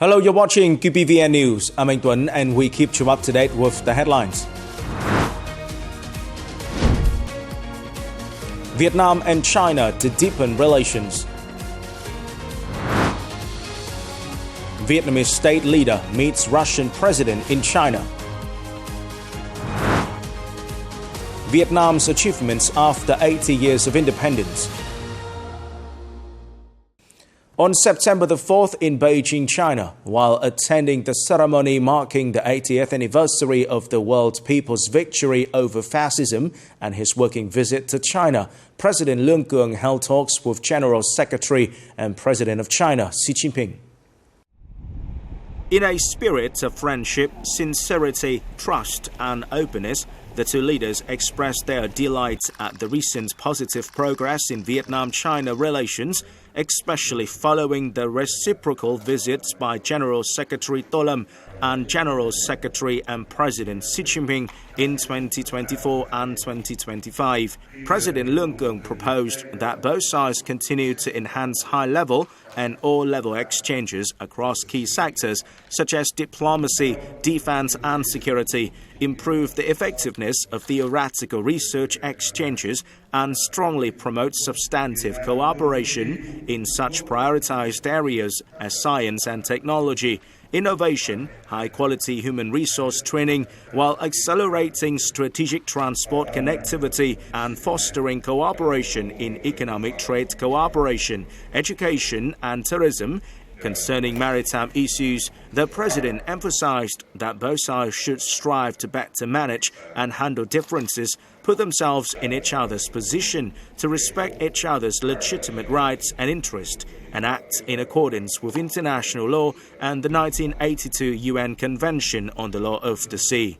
Hello, you're watching Qpvn News. I'm Anh Tuấn and we keep you up to date with the headlines. Vietnam and China to deepen relations. Vietnamese state leader meets Russian president in China. Vietnam's achievements after 80 years of independence. On September the 4th in Beijing, China, while attending the ceremony marking the 80th anniversary of the world people's victory over fascism and his working visit to China, President Lương Cường held talks with General Secretary and President of China, Xi Jinping. In a spirit of friendship, sincerity, trust and openness, the two leaders expressed their delight at the recent positive progress in Vietnam-China relations, especially following the reciprocal visits by General Secretary Tô Lâm and General Secretary and President Xi Jinping in 2024 and 2025. President Lương Cường proposed that both sides continue to enhance high-level and all-level exchanges across key sectors such as diplomacy, defense and security, improve the effectiveness of theoretical research exchanges and strongly promote substantive cooperation in such prioritized areas as science and technology, innovation, high-quality human resource training, while accelerating strategic transport connectivity and fostering cooperation in economic trade cooperation, education and tourism. Concerning maritime issues, the President emphasized that both sides should strive to better manage and handle differences, put themselves in each other's position, to respect each other's legitimate rights and interests, and act in accordance with international law and the 1982 UN Convention on the Law of the Sea.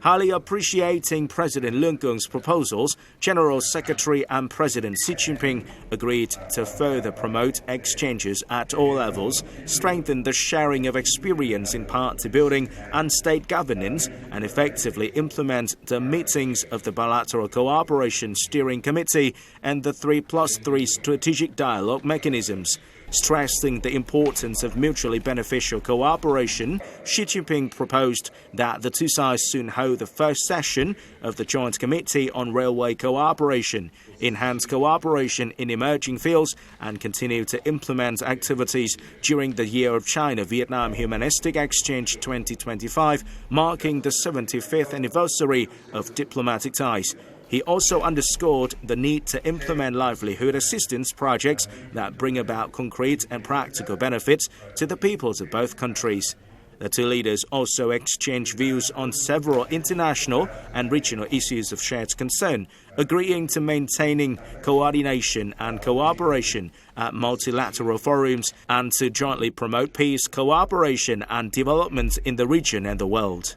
Highly appreciating President Lương Cường proposals, General Secretary and President Xi Jinping agreed to further promote exchanges at all levels, strengthen the sharing of experience in party building and state governance, and effectively implement the meetings of the Bilateral Cooperation Steering Committee and the 3+3 strategic dialogue mechanisms. Stressing the importance of mutually beneficial cooperation, Xi Jinping proposed that the two sides soon hold the first session of the Joint Committee on Railway Cooperation, enhance cooperation in emerging fields, and continue to implement activities during the Year of China-Vietnam Humanistic Exchange 2025, marking the 75th anniversary of diplomatic ties. He also underscored the need to implement livelihood assistance projects that bring about concrete and practical benefits to the peoples of both countries. The two leaders also exchanged views on several international and regional issues of shared concern, agreeing to maintaining coordination and cooperation at multilateral forums and to jointly promote peace, cooperation and development in the region and the world.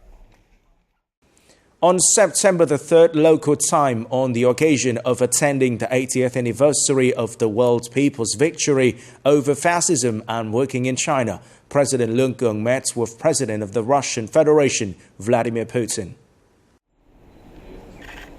On September the 3rd local time, on the occasion of attending the 80th anniversary of the world people's victory over fascism and working in China, President Lương Cường met with President of the Russian Federation, Vladimir Putin.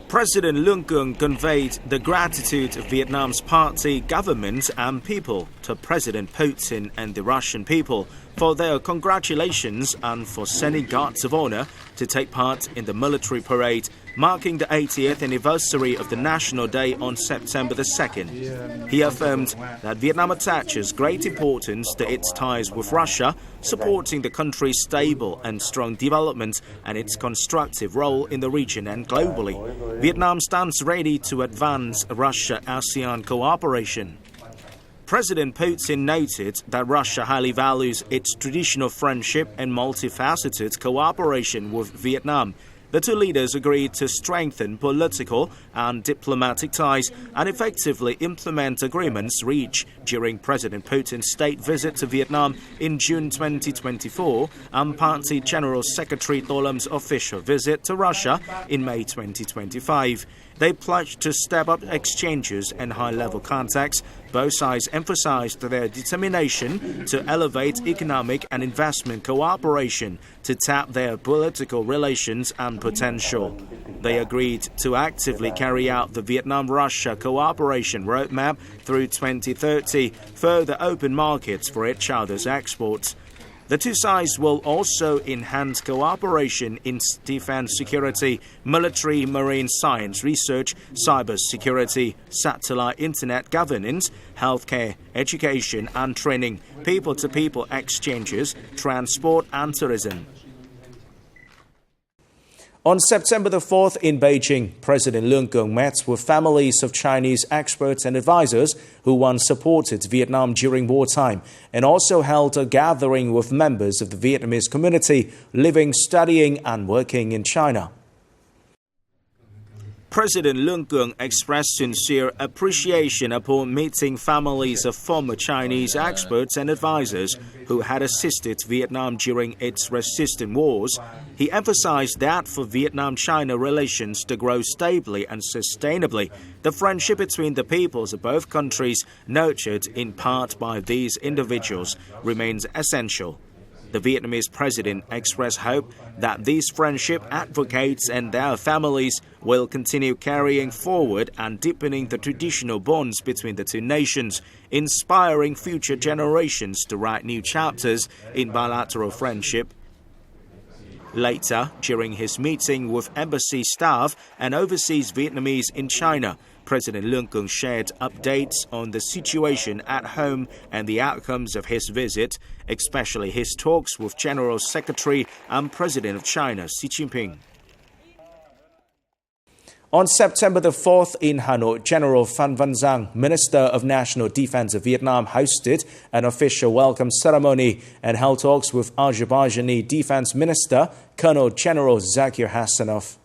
President Lương Cường conveyed the gratitude of Vietnam's party, government and people to President Putin and the Russian people for their congratulations and for sending guards of honor to take part in the military parade marking the 80th anniversary of the National Day on September the 2nd. He affirmed that Vietnam attaches great importance to its ties with Russia, supporting the country's stable and strong development and its constructive role in the region and globally. Vietnam stands ready to advance Russia-ASEAN cooperation. President Putin noted that Russia highly values its traditional friendship and multifaceted cooperation with Vietnam. The two leaders agreed to strengthen political and diplomatic ties and effectively implement agreements reached during President Putin's state visit to Vietnam in June 2024 and Party General Secretary Tô Lâm official visit to Russia in May 2025. They pledged to step up exchanges and high-level contacts. Both sides emphasized their determination to elevate economic and investment cooperation to tap their political relations and potential. They agreed to actively carry out the Vietnam-Russia cooperation roadmap through 2030, further open markets for each other's exports. The two sides will also enhance cooperation in defense security, military marine science research, cyber security, satellite internet governance, healthcare, education and training, people-to-people exchanges, transport and tourism. On September the 4th in Beijing, President Leung met with families of Chinese experts and advisors who once supported Vietnam during wartime and also held a gathering with members of the Vietnamese community living, studying and working in China. President Leung expressed sincere appreciation upon meeting families of former Chinese experts and advisors who had assisted Vietnam during its resistance wars. He emphasized that for Vietnam-China relations to grow stably and sustainably, the friendship between the peoples of both countries, nurtured in part by these individuals, remains essential. The Vietnamese president expressed hope that these friendship advocates and their families will continue carrying forward and deepening the traditional bonds between the two nations, inspiring future generations to write new chapters in bilateral friendship. Later, during his meeting with embassy staff and overseas Vietnamese in China, President Leung shared updates on the situation at home and the outcomes of his visit, especially his talks with General Secretary and President of China, Xi Jinping. On September the 4th in Hanoi, General Phan Van Giang, Minister of National Defense of Vietnam, hosted an official welcome ceremony and held talks with Azerbaijani Defense Minister, Colonel General Zakir Hasanov.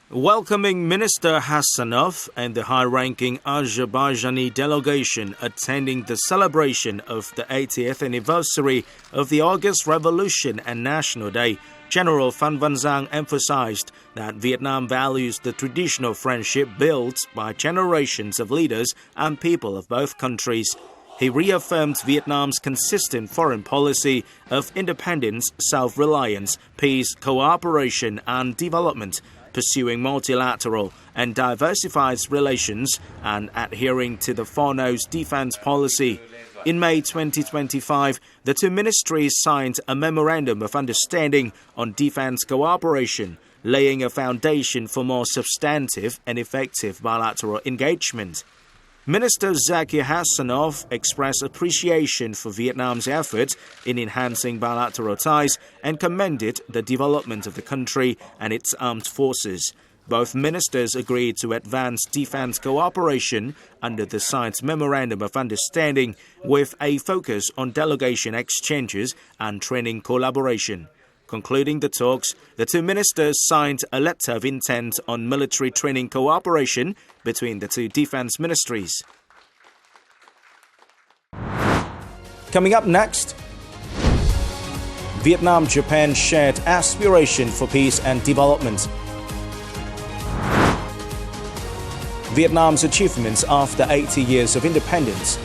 Welcoming Minister Hasanov and the high-ranking Azerbaijani delegation attending the celebration of the 80th anniversary of the August Revolution and National Day, General Phan Van Giang emphasized that Vietnam values the traditional friendship built by generations of leaders and people of both countries. He reaffirmed Vietnam's consistent foreign policy of independence, self-reliance, peace, cooperation and development, pursuing multilateral and diversified relations and adhering to the Foremo's defense policy. In May 2025, the two ministries signed a memorandum of understanding on defense cooperation, laying a foundation for more substantive and effective bilateral engagement. Minister Zakir Hasanov expressed appreciation for Vietnam's efforts in enhancing bilateral ties and commended the development of the country and its armed forces. Both ministers agreed to advance defense cooperation under the signed Memorandum of Understanding with a focus on delegation exchanges and training collaboration. Concluding the talks, the two ministers signed a letter of intent on military training cooperation between the two defense ministries. Coming up next, Vietnam-Japan shared aspiration for peace and development. Vietnam's achievements after 80 years of independence.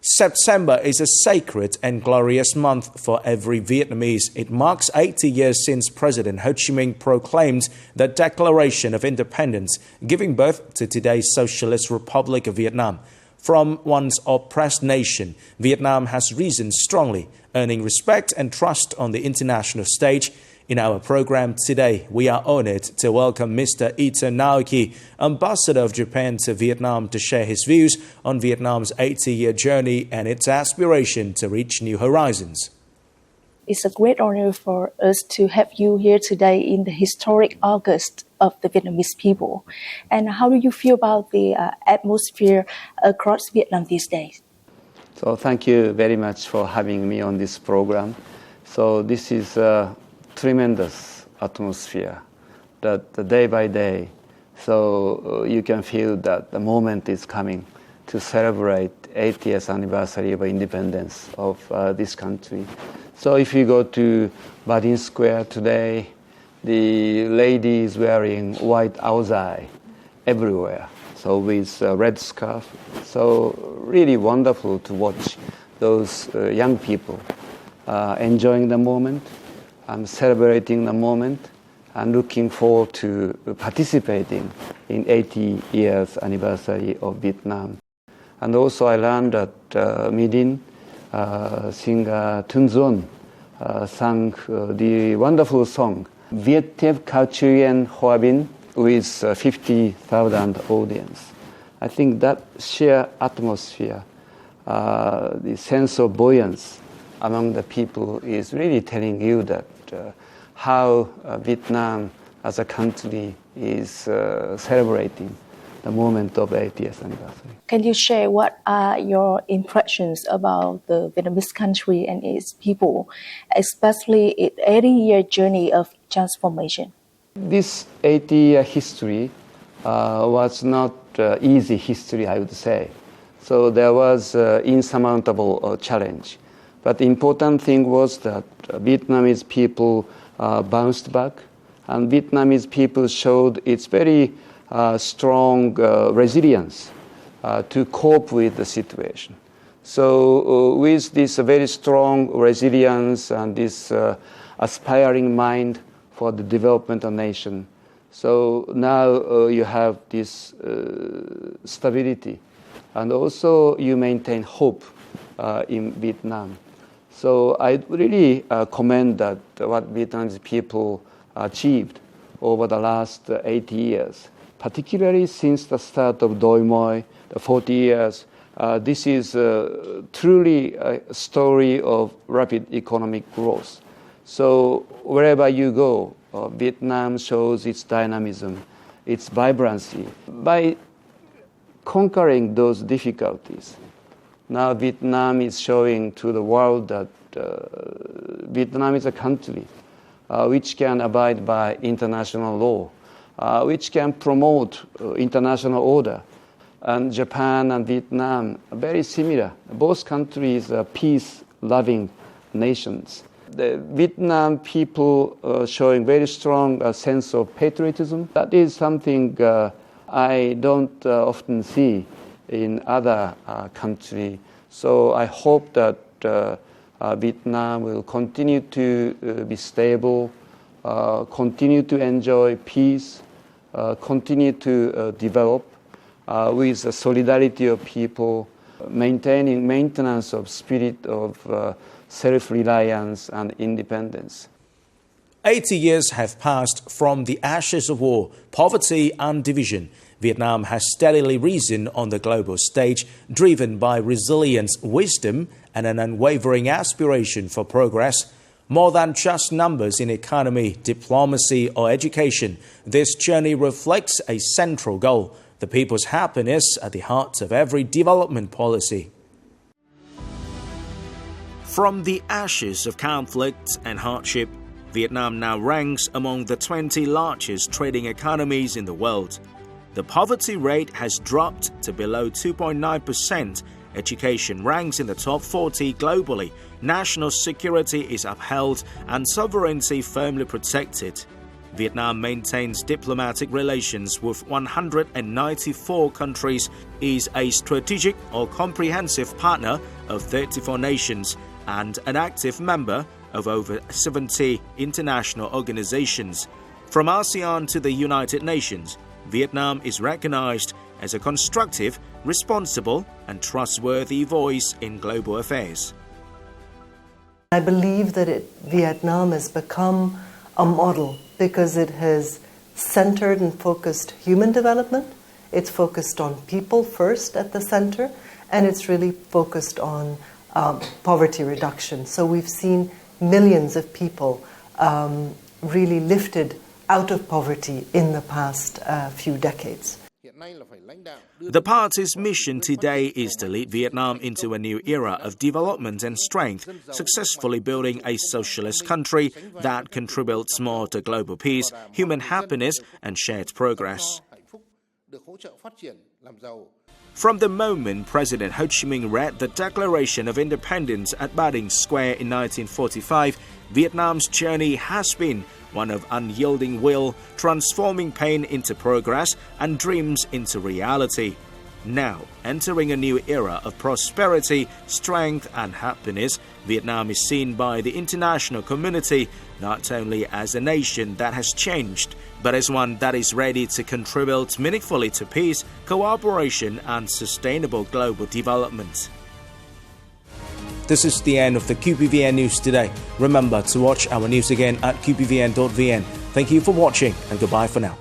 September is a sacred and glorious month for every Vietnamese. It marks 80 years since President Ho Chi Minh proclaimed the Declaration of Independence, giving birth to today's Socialist Republic of Vietnam. From once oppressed nation, Vietnam has risen strongly, earning respect and trust on the international stage. In our program today, we are honored to welcome Mr. Ito Naoki, Ambassador of Japan to Vietnam, to share his views on Vietnam's 80-year journey and its aspiration to reach new horizons. It's a great honor for us to have you here today in the historic August of the Vietnamese people. And how do you feel about the atmosphere across Vietnam these days? So thank you very much for having me on this program. So this is tremendous atmosphere that day by day, so you can feel that the moment is coming to celebrate 80th anniversary of independence of this country. So if you go to Badin Square today, the lady is wearing white aozai everywhere, so with a red scarf. So really wonderful to watch those young people enjoying the moment, celebrating the moment, and looking forward to participating in 80 years anniversary of Vietnam. And also I learned that Midin, singer Thun Duong sang the wonderful song VIET Cultural Hoa with 50,000 audience. I think that sheer atmosphere, the sense of buoyancy among the people is really telling you that how Vietnam as a country is celebrating the moment of 80th anniversary. Can you share what are your impressions about the Vietnamese country and its people, especially its 80-year journey of transformation? This 80-year history was not easy history, I would say. So there was insurmountable challenge. But the important thing was that Vietnamese people bounced back, and Vietnamese people showed its very strong resilience to cope with the situation. So with this very strong resilience and this aspiring mind for the development of nation, so now you have this stability, and also you maintain hope in Vietnam. So I really commend that what Vietnamese people achieved over the last 80 years, particularly since the start of Doi Moi, the 40 years. This is truly a story of rapid economic growth. So wherever you go, Vietnam shows its dynamism, its vibrancy. By conquering those difficulties, now Vietnam is showing to the world that Vietnam is a country which can abide by international law, which can promote international order. And Japan and Vietnam are very similar. Both countries are peace-loving nations. The Vietnam people showing very strong sense of patriotism. That is something I don't often see in other countries. So I hope that Vietnam will continue to be stable, continue to enjoy peace, continue to develop with the solidarity of people, maintenance of spirit of self-reliance and independence. 80 years have passed from the ashes of war, poverty and division. Vietnam has steadily risen on the global stage, driven by resilience, wisdom, and an unwavering aspiration for progress. More than just numbers in economy, diplomacy, or education, this journey reflects a central goal: the people's happiness at the heart of every development policy. From the ashes of conflict and hardship, Vietnam now ranks among the 20 largest trading economies in the world. The poverty rate has dropped to below 2.9%. Education ranks in the top 40 globally. National security is upheld and sovereignty firmly protected. Vietnam maintains diplomatic relations with 194 countries, is a strategic or comprehensive partner of 34 nations, and an active member of over 70 international organizations. From ASEAN to the United Nations, Vietnam is recognized as a constructive, responsible, and trustworthy voice in global affairs. I believe that Vietnam has become a model because it has centered and focused human development. It's focused on people first at the center, and it's really focused on poverty reduction. So we've seen millions of people really lifted out of poverty in the past few decades. The party's mission today is to lead Vietnam into a new era of development and strength, successfully building a socialist country that contributes more to global peace, human happiness, and shared progress. From the moment President Ho Chi Minh read the Declaration of Independence at Ba Dinh Square in 1945, Vietnam's journey has been one of unyielding will, transforming pain into progress and dreams into reality. Now, entering a new era of prosperity, strength, and happiness, Vietnam is seen by the international community not only as a nation that has changed, but as one that is ready to contribute meaningfully to peace, cooperation, and sustainable global development. This is the end of the QPVN News today. Remember to watch our news again at qpvn.vn. Thank you for watching and goodbye for now.